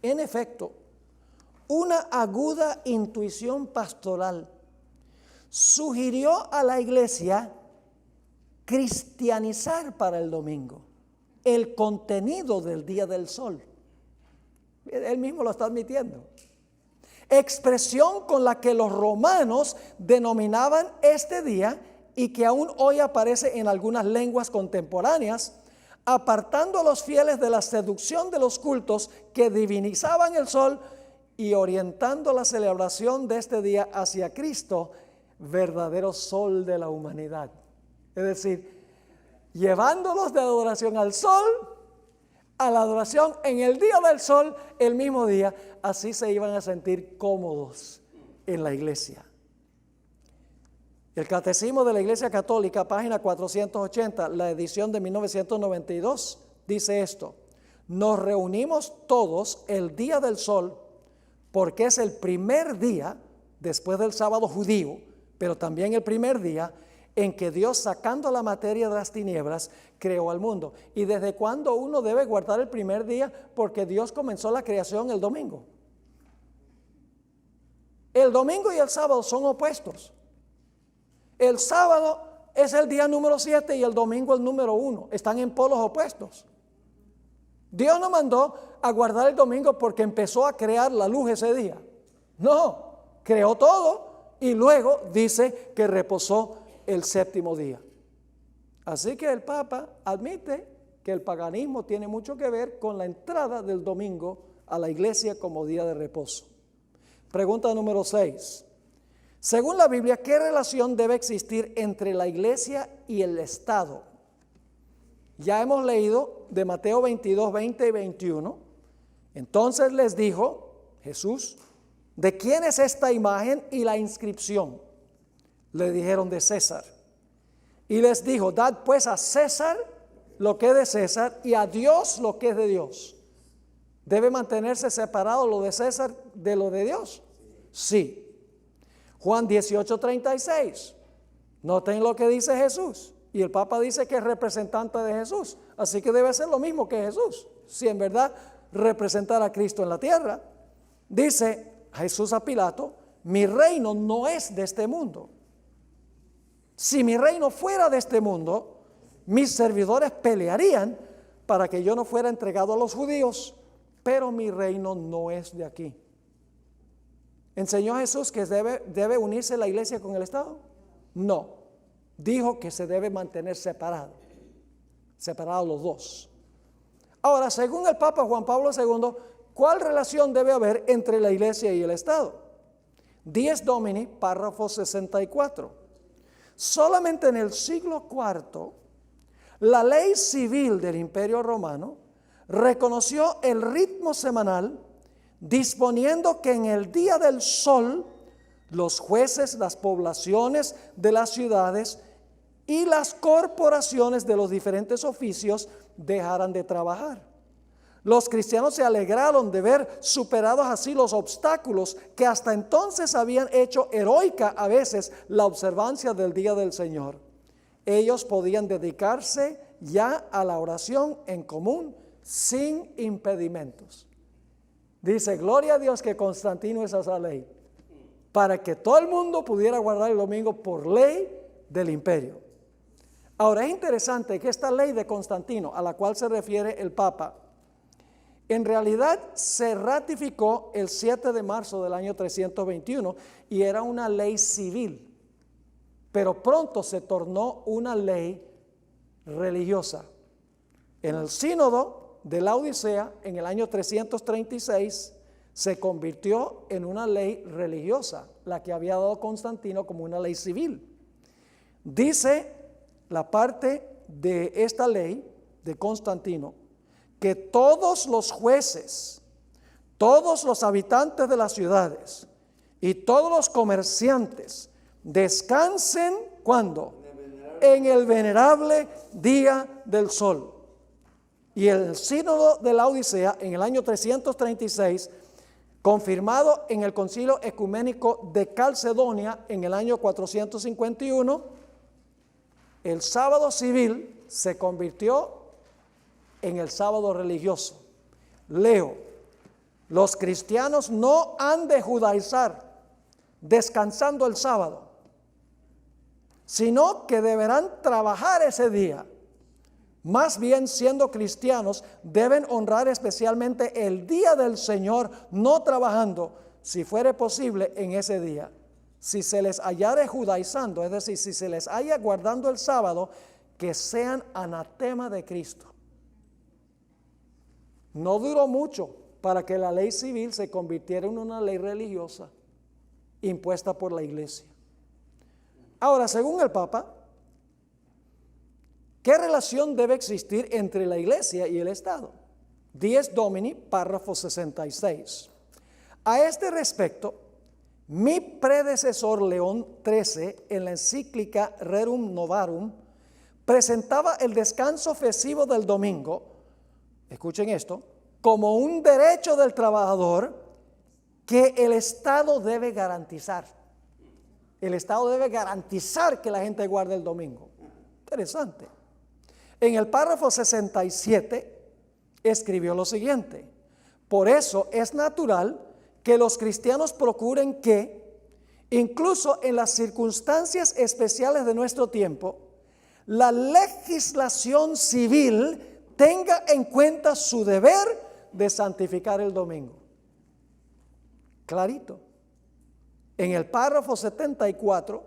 en efecto, una aguda intuición pastoral sugirió a la Iglesia cristianizar para el domingo el contenido del día del sol. Él mismo lo está admitiendo. expresión con la que los romanos denominaban este día y que aún hoy aparece en algunas lenguas contemporáneas, apartando a los fieles de la seducción de los cultos que divinizaban el sol y orientando la celebración de este día hacia Cristo, verdadero sol de la humanidad. Es decir, llevándolos de adoración al sol a la adoración en el día del sol, el mismo día, así se iban a sentir cómodos en la iglesia. El Catecismo de la Iglesia Católica, página 480, la edición de 1992, dice esto: nos reunimos todos el día del sol porque es el primer día después del sábado judío, pero también el primer día en que Dios, sacando la materia de las tinieblas, creó al mundo. ¿Y desde cuándo uno debe guardar el primer día? Porque Dios comenzó la creación el domingo. El domingo y el sábado son opuestos. El sábado es el día número 7 y el domingo el número 1. Están en polos opuestos. Dios no mandó a guardar el domingo porque empezó a crear la luz ese día. No, creó todo y luego dice que reposó el séptimo día. Así que el Papa admite que el paganismo tiene mucho que ver con la entrada del domingo a la iglesia como día de reposo. Pregunta número 6. Según la Biblia, ¿qué relación debe existir entre la iglesia y el Estado? Ya hemos leído de Mateo 22, 20 y 21. Entonces les dijo Jesús: ¿de quién es esta imagen y la inscripción? Le dijeron: de César. Y les dijo: dad pues a César lo que es de César y a Dios lo que es de Dios. ¿Debe mantenerse separado lo de César de lo de Dios? Sí. Juan 18, 36. Noten lo que dice Jesús. Y el Papa dice que es representante de Jesús. Así que debe ser lo mismo que Jesús, si en verdad representar a Cristo en la tierra. Dice Jesús a Pilato: mi reino no es de este mundo. Si mi reino fuera de este mundo, mis servidores pelearían para que yo no fuera entregado a los judíos, pero mi reino no es de aquí. ¿Enseñó Jesús que debe unirse la iglesia con el Estado? No. Dijo que se debe mantener separados los dos. Ahora, según el Papa Juan Pablo II, ¿cuál relación debe haber entre la iglesia y el Estado? Dies Domini, párrafo 64. Solamente en el siglo IV, la ley civil del Imperio Romano reconoció el ritmo semanal, disponiendo que en el día del sol los jueces, las poblaciones de las ciudades y las corporaciones de los diferentes oficios dejaran de trabajar. Los cristianos se alegraron de ver superados así los obstáculos que hasta entonces habían hecho heroica a veces la observancia del día del Señor. Ellos podían dedicarse ya a la oración en común sin impedimentos. Dice: gloria a Dios que Constantino hizo esa ley para que todo el mundo pudiera guardar el domingo por ley del imperio. Ahora, es interesante que esta ley de Constantino, a la cual se refiere el Papa, en realidad se ratificó el 7 de marzo del año 321 y era una ley civil, pero pronto se tornó una ley religiosa. En el sínodo de la Odisea, en el año 336, se convirtió en una ley religiosa, la que había dado Constantino como una ley civil. Dice la parte de esta ley de Constantino que todos los jueces, todos los habitantes de las ciudades y todos los comerciantes descansen, ¿cuándo? En el venerable día del sol. Y el sínodo de la Odisea, en el año 336, confirmado en el concilio ecuménico de Calcedonia en el año 451, el sábado civil se convirtió en el sábado religioso. Leo: los cristianos no han de judaizar descansando el sábado, sino que deberán trabajar ese día. Más bien, siendo cristianos, deben honrar especialmente el día del Señor, no trabajando, si fuere posible, en ese día. Si se les hallare judaizando, es decir, si se les halla guardando el sábado, que sean anatema de Cristo. No duró mucho para que la ley civil se convirtiera en una ley religiosa impuesta por la iglesia. Ahora, según el Papa, ¿qué relación debe existir entre la iglesia y el Estado? Dies Domini, párrafo 66. A este respecto, mi predecesor León XIII, en la encíclica Rerum Novarum, presentaba el descanso festivo del domingo, escuchen esto, como un derecho del trabajador que el Estado debe garantizar. El Estado debe garantizar que la gente guarde el domingo. Interesante. En el párrafo 67 escribió lo siguiente: por eso es natural que los cristianos procuren que, incluso en las circunstancias especiales de nuestro tiempo, la legislación civil tenga en cuenta su deber de santificar el domingo. Clarito. En el párrafo 74,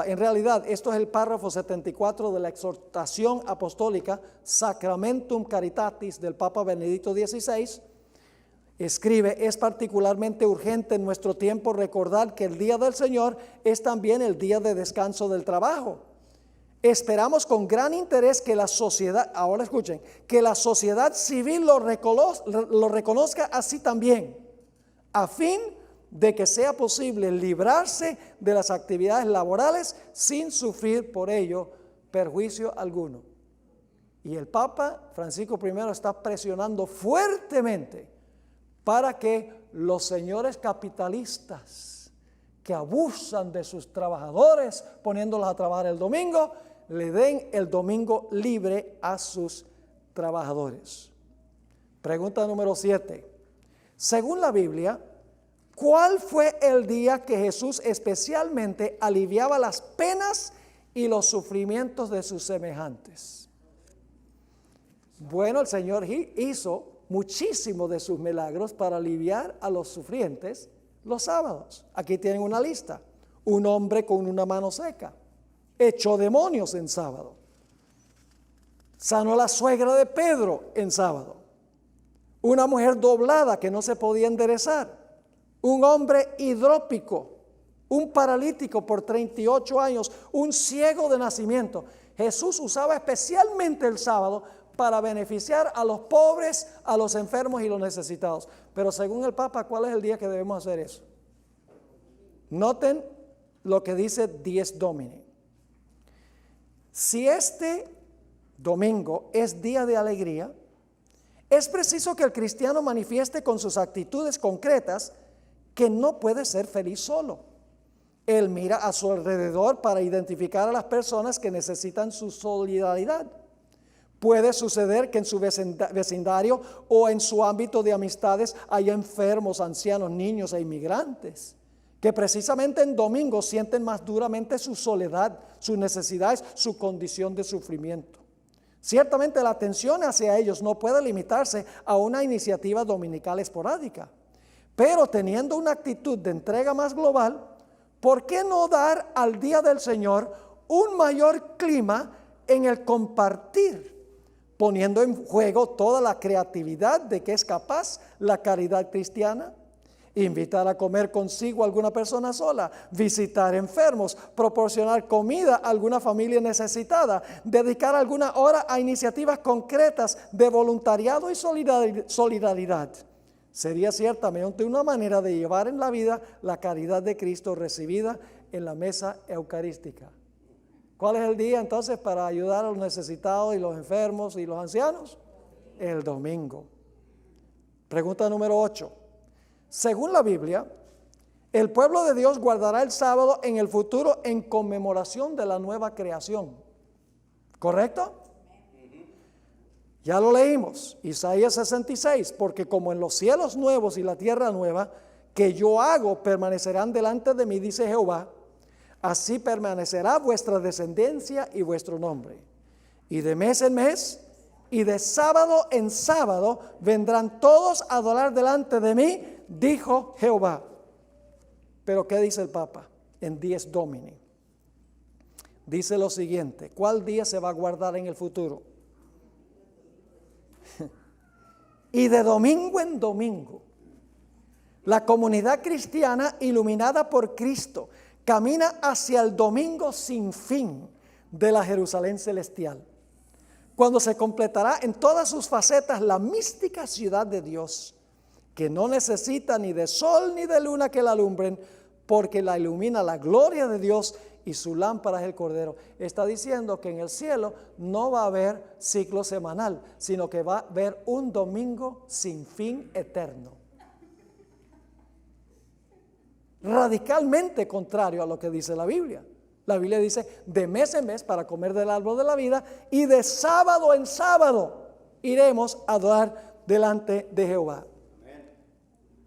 en realidad esto es el párrafo 74 de la exhortación apostólica Sacramentum Caritatis del Papa Benedicto XVI, escribe: es particularmente urgente en nuestro tiempo recordar que el día del Señor es también el día de descanso del trabajo. Esperamos con gran interés que la sociedad, ahora escuchen, que la sociedad civil lo reconozca así también, a fin de que sea posible librarse de las actividades laborales sin sufrir por ello perjuicio alguno. Y el Papa Francisco I está presionando fuertemente para que los señores capitalistas que abusan de sus trabajadores poniéndolos a trabajar el domingo, le den el domingo libre a sus trabajadores. Pregunta número 7. Según la Biblia, ¿cuál fue el día que Jesús especialmente aliviaba las penas y los sufrimientos de sus semejantes? Bueno, el Señor hizo muchísimo de sus milagros para aliviar a los sufrientes los sábados. Aquí tienen una lista: un hombre con una mano seca, echó demonios en sábado, sanó a la suegra de Pedro en sábado, una mujer doblada que no se podía enderezar, un hombre hidrópico, un paralítico por 38 años, un ciego de nacimiento. Jesús usaba especialmente el sábado para beneficiar a los pobres, a los enfermos y los necesitados. Pero según el Papa, ¿cuál es el día que debemos hacer eso? Noten lo que dice Dies Domini. Si este domingo es día de alegría, es preciso que el cristiano manifieste con sus actitudes concretas que no puede ser feliz solo. Él mira a su alrededor para identificar a las personas que necesitan su solidaridad. Puede suceder que en su vecindario o en su ámbito de amistades haya enfermos, ancianos, niños e inmigrantes, que precisamente en domingo sienten más duramente su soledad, sus necesidades, su condición de sufrimiento. Ciertamente la atención hacia ellos no puede limitarse a una iniciativa dominical esporádica, pero teniendo una actitud de entrega más global, ¿por qué no dar al Día del Señor un mayor clima en el compartir, poniendo en juego toda la creatividad de que es capaz la caridad cristiana? Invitar a comer consigo a alguna persona sola, visitar enfermos, proporcionar comida a alguna familia necesitada, dedicar alguna hora a iniciativas concretas de voluntariado y solidaridad. Sería ciertamente una manera de llevar en la vida la caridad de Cristo recibida en la mesa eucarística. ¿Cuál es el día entonces para ayudar a los necesitados y los enfermos y los ancianos? El domingo. Pregunta número 8. Según la Biblia, el pueblo de Dios guardará el sábado en el futuro en conmemoración de la nueva creación. ¿Correcto? Ya lo leímos, Isaías 66, porque como en los cielos nuevos y la tierra nueva que yo hago permanecerán delante de mí, dice Jehová, así permanecerá vuestra descendencia y vuestro nombre. Y de mes en mes y de sábado en sábado vendrán todos a adorar delante de mí, dijo Jehová. Pero ¿qué dice el Papa en Dies Domini? Dice lo siguiente: ¿cuál día se va a guardar en el futuro? Y de domingo en domingo, la comunidad cristiana iluminada por Cristo camina hacia el domingo sin fin de la Jerusalén celestial, cuando se completará en todas sus facetas la mística ciudad de Dios, que no necesita ni de sol ni de luna que la alumbren, porque la ilumina la gloria de Dios y su lámpara es el Cordero. Está diciendo que en el cielo no va a haber ciclo semanal, sino que va a haber un domingo sin fin eterno. Radicalmente contrario a lo que dice la Biblia. La Biblia dice de mes en mes para comer del árbol de la vida, y de sábado en sábado iremos a adorar delante de Jehová.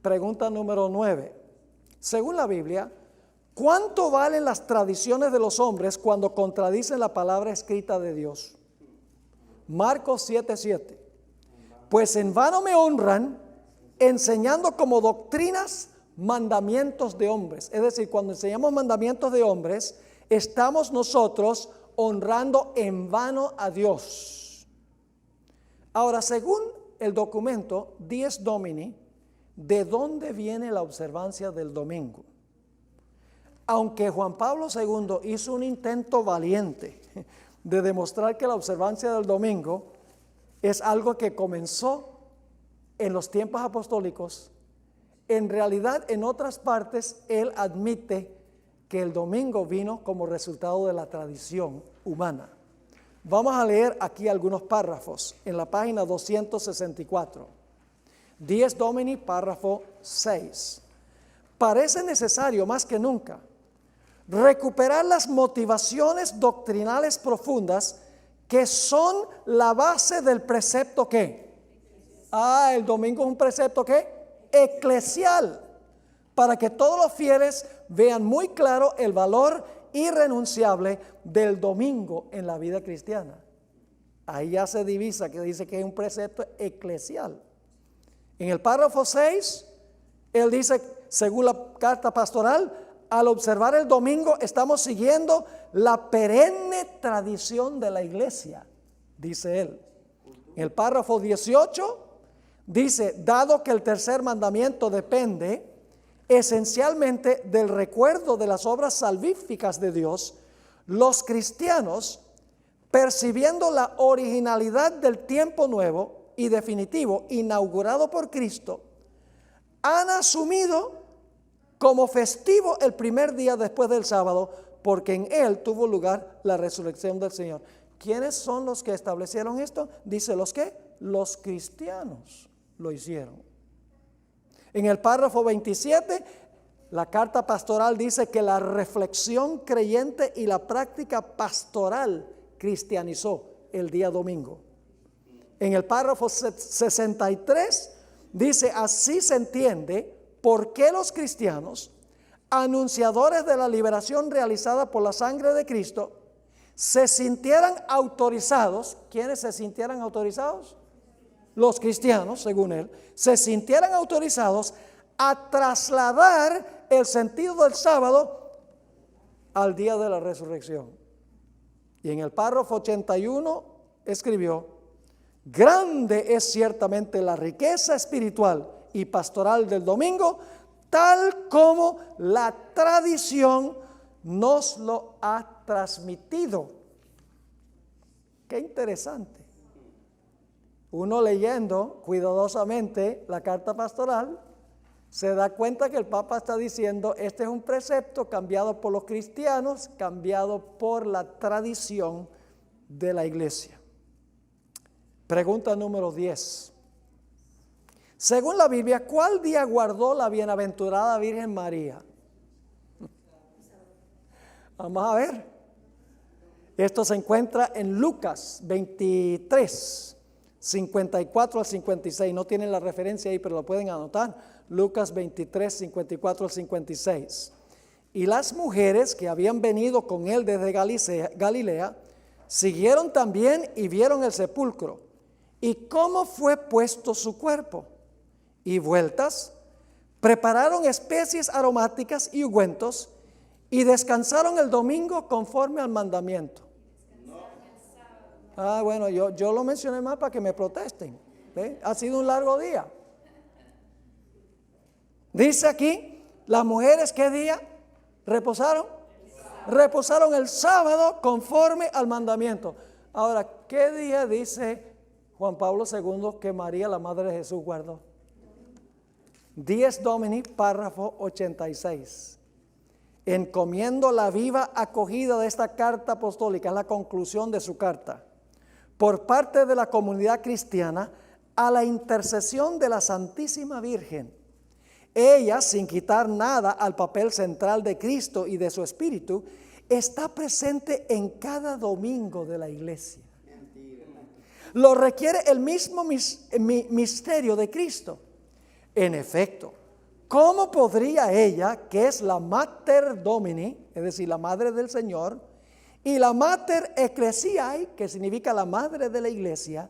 Pregunta número 9. Según la Biblia, ¿cuánto valen las tradiciones de los hombres cuando contradicen la palabra escrita de Dios? Marcos 7:7. Pues en vano me honran, enseñando como doctrinas mandamientos de hombres. Es decir, cuando enseñamos mandamientos de hombres, estamos nosotros honrando en vano a Dios. Ahora, según el documento Dies Domini, ¿de dónde viene la observancia del domingo? Aunque Juan Pablo II hizo un intento valiente de demostrar que la observancia del domingo es algo que comenzó en los tiempos apostólicos, en realidad en otras partes él admite que el domingo vino como resultado de la tradición humana. Vamos a leer aquí algunos párrafos en la página 264. Dies Domini, párrafo 6. Parece necesario más que nunca recuperar las motivaciones doctrinales profundas que son la base del precepto ¿qué? El domingo es un precepto ¿qué? Eclesial, para que todos los fieles vean muy claro el valor irrenunciable del domingo en la vida cristiana. Ahí ya se divisa que dice que es un precepto eclesial. En el párrafo 6, él dice, según la carta pastoral, al observar el domingo estamos siguiendo la perenne tradición de la iglesia, dice él. En el párrafo 18 dice, dado que el tercer mandamiento depende esencialmente del recuerdo de las obras salvíficas de Dios, los cristianos, percibiendo la originalidad del tiempo nuevo y definitivo inaugurado por Cristo, han asumido como festivo el primer día después del sábado, porque en él tuvo lugar la resurrección del Señor. ¿Quiénes son los que establecieron esto? Dice, ¿los qué? Los cristianos lo hicieron. En el párrafo 27, la carta pastoral dice que la reflexión creyente y la práctica pastoral cristianizó el día domingo. En el párrafo 63 dice, así se entiende por qué los cristianos, anunciadores de la liberación realizada por la sangre de Cristo, se sintieran autorizados. ¿Quiénes se sintieran autorizados? Los cristianos, según él, se sintieran autorizados a trasladar el sentido del sábado al día de la resurrección. Y en el párrafo 81 escribió, grande es ciertamente la riqueza espiritual y pastoral del domingo, tal como la tradición nos lo ha transmitido. Qué interesante. Uno leyendo cuidadosamente la carta pastoral se da cuenta que el Papa está diciendo, este es un precepto cambiado por los cristianos, cambiado por la tradición de la iglesia. Pregunta número 10. Según la Biblia, ¿cuál día guardó la bienaventurada Virgen María? Vamos a ver. Esto se encuentra en Lucas 23, 54 al 56. No tienen la referencia ahí, pero lo pueden anotar. Lucas 23, 54 al 56. Y las mujeres que habían venido con él desde Galilea, siguieron también y vieron el sepulcro. y cómo fue puesto su cuerpo. Y vueltas, prepararon especies aromáticas y ungüentos y descansaron el domingo conforme al mandamiento. Bueno, yo lo mencioné más para que me protesten. ¿Ve? Ha sido un largo día. Dice aquí, las mujeres, ¿qué día reposaron? Reposaron el sábado conforme al mandamiento. Ahora, ¿qué día dice Juan Pablo II que María, la madre de Jesús, guardó? Dies Domini, párrafo 86. Encomiendo la viva acogida de esta carta apostólica, es la conclusión de su carta, por parte de la comunidad cristiana a la intercesión de la Santísima Virgen. Ella, sin quitar nada al papel central de Cristo y de su Espíritu, está presente en cada domingo de la iglesia. Lo requiere el mismo misterio de Cristo. En efecto, ¿cómo podría ella, que es la Mater Domini, es decir, la Madre del Señor, y la Mater Ecclesiae, que significa la Madre de la Iglesia,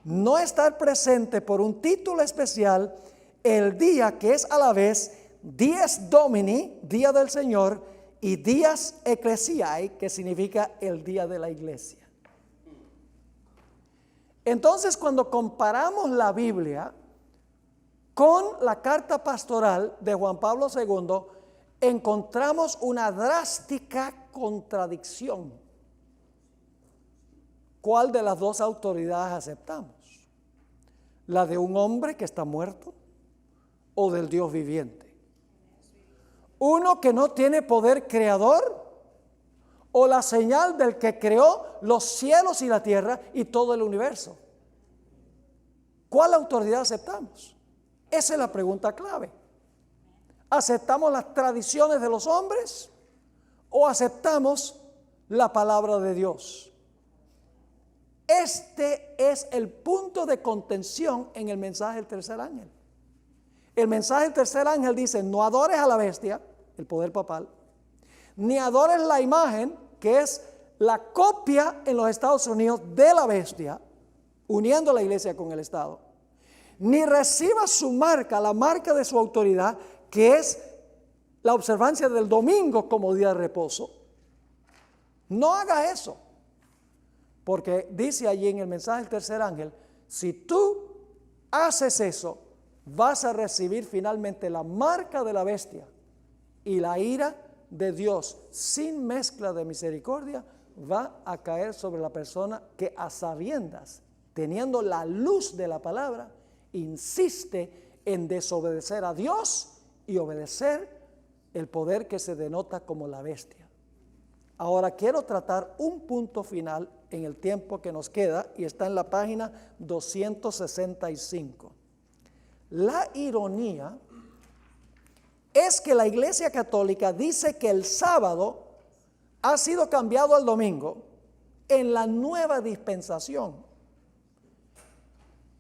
no estar presente por un título especial el día que es a la vez Dies Domini, Día del Señor, y Dies Ecclesiae, que significa el Día de la Iglesia? Entonces, cuando comparamos la Biblia con la carta pastoral de Juan Pablo II, encontramos una drástica contradicción. ¿Cuál de las dos autoridades aceptamos? ¿La de un hombre que está muerto o del Dios viviente? ¿Uno que no tiene poder creador o la señal del que creó los cielos y la tierra y todo el universo? ¿Cuál autoridad aceptamos? Esa es la pregunta clave. ¿Aceptamos las tradiciones de los hombres o aceptamos la palabra de Dios? Este es el punto de contención en el mensaje del tercer ángel. El mensaje del tercer ángel dice: no adores a la bestia, el poder papal, ni adores la imagen, que es la copia en los Estados Unidos de la bestia, uniendo la iglesia con el Estado, ni reciba su marca, la marca de su autoridad, que es la observancia del domingo como día de reposo. No haga eso, porque dice allí en el mensaje del tercer ángel: si tú haces eso, vas a recibir finalmente la marca de la bestia, y la ira de Dios sin mezcla de misericordia va a caer sobre la persona que, a sabiendas, teniendo la luz de la palabra, insiste en desobedecer a Dios y obedecer el poder que se denota como la bestia. Ahora quiero tratar un punto final en el tiempo que nos queda, y está en la página 265. La ironía es que la Iglesia Católica dice que el sábado ha sido cambiado al domingo en la nueva dispensación,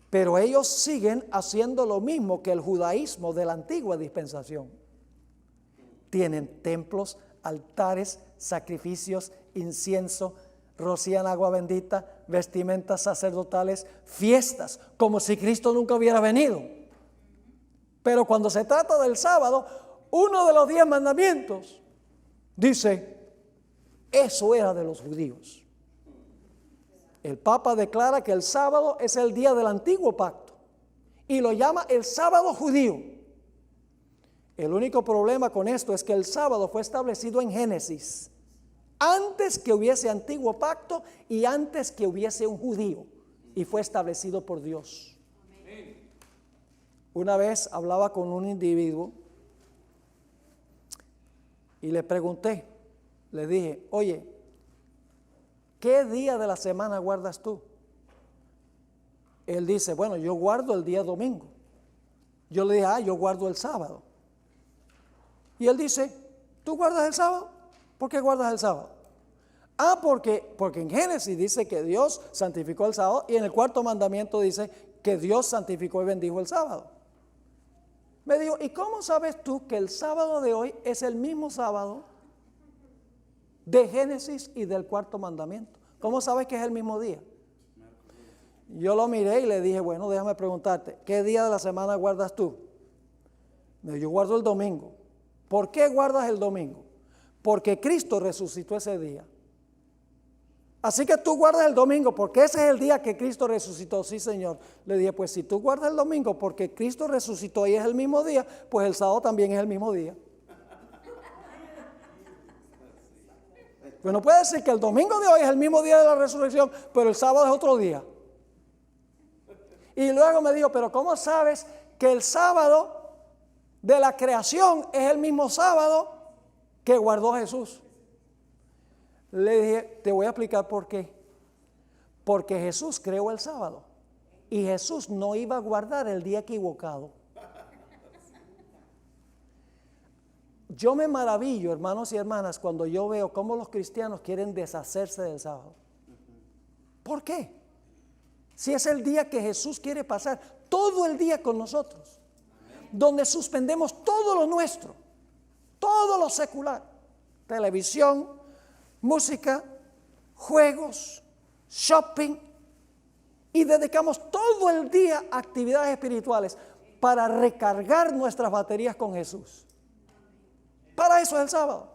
pero ellos siguen haciendo lo mismo que el judaísmo de la antigua dispensación. Tienen templos, altares, sacrificios, incienso, rocían agua bendita, vestimentas sacerdotales, fiestas, como si Cristo nunca hubiera venido. Pero cuando se trata del sábado, uno de los 10 mandamientos dice: eso era de los judíos. El Papa declara que el sábado es el día del antiguo pacto y lo llama el sábado judío. El único problema con esto es que el sábado fue establecido en Génesis, antes que hubiese antiguo pacto y antes que hubiese un judío, y fue establecido por Dios. Una vez hablaba con un individuo y le pregunté, le dije: oye, ¿qué día de la semana guardas tú? Él dice: bueno, yo guardo el día domingo. Yo le dije: yo guardo el sábado. Y él dice: ¿tú guardas el sábado? ¿Por qué guardas el sábado? Porque en Génesis dice que Dios santificó el sábado, y en el cuarto mandamiento dice que Dios santificó y bendijo el sábado. Me dijo: ¿y cómo sabes tú que el sábado de hoy es el mismo sábado de Génesis y del cuarto mandamiento? ¿Cómo sabes que es el mismo día? Yo lo miré y le dije, bueno, déjame preguntarte, ¿qué día de la semana guardas tú? Me dijo, yo guardo el domingo. ¿Por qué guardas el domingo? Porque Cristo resucitó ese día. Así que tú guardas el domingo porque ese es el día que Cristo resucitó. Sí, Señor. Le dije, pues si tú guardas el domingo porque Cristo resucitó y es el mismo día, pues el sábado también es el mismo día. Pues no puede decir que el domingo de hoy es el mismo día de la resurrección, pero el sábado es otro día. Y luego me dijo, pero ¿cómo sabes que el sábado de la creación es el mismo sábado que guardó Jesús? Le dije, te voy a explicar por qué. Porque Jesús creó el sábado y Jesús no iba a guardar el día equivocado. Yo me maravillo, hermanos y hermanas, cuando yo veo cómo los cristianos quieren deshacerse del sábado. ¿Por qué? Si es el día que Jesús quiere pasar todo el día con nosotros, donde suspendemos todo lo nuestro, todo lo secular, televisión, música, juegos, shopping, y dedicamos todo el día a actividades espirituales para recargar nuestras baterías con Jesús. Para eso es el sábado.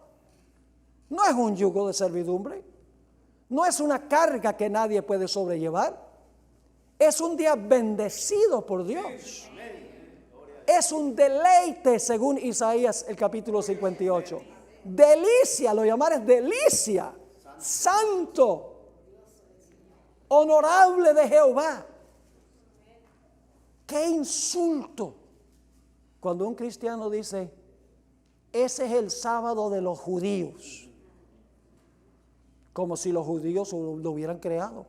No es un yugo de servidumbre, no es una carga que nadie puede sobrellevar. Es un día bendecido por Dios. Es un deleite, según Isaías el capítulo 58. Delicia, lo llamar es delicia, santo, honorable de Jehová. Qué insulto cuando un cristiano dice, ese es el sábado de los judíos, como si los judíos lo hubieran creado.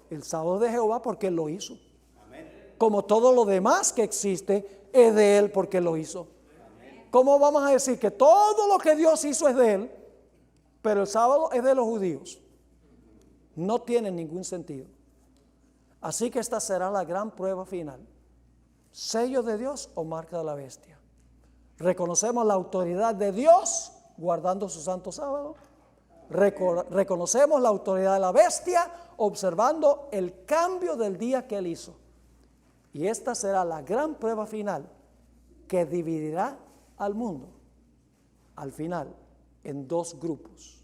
El sábado de Jehová porque Él lo hizo. Como todo lo demás que existe es de Él porque lo hizo. ¿Cómo vamos a decir que todo lo que Dios hizo es de Él, pero el sábado es de los judíos? No tiene ningún sentido. Así que esta será la gran prueba final. ¿Sello de Dios o marca de la bestia? ¿Reconocemos la autoridad de Dios guardando su santo sábado? ¿Reconocemos la autoridad de la bestia observando el cambio del día que Él hizo? Y esta será la gran prueba final que dividirá al mundo al final en dos grupos.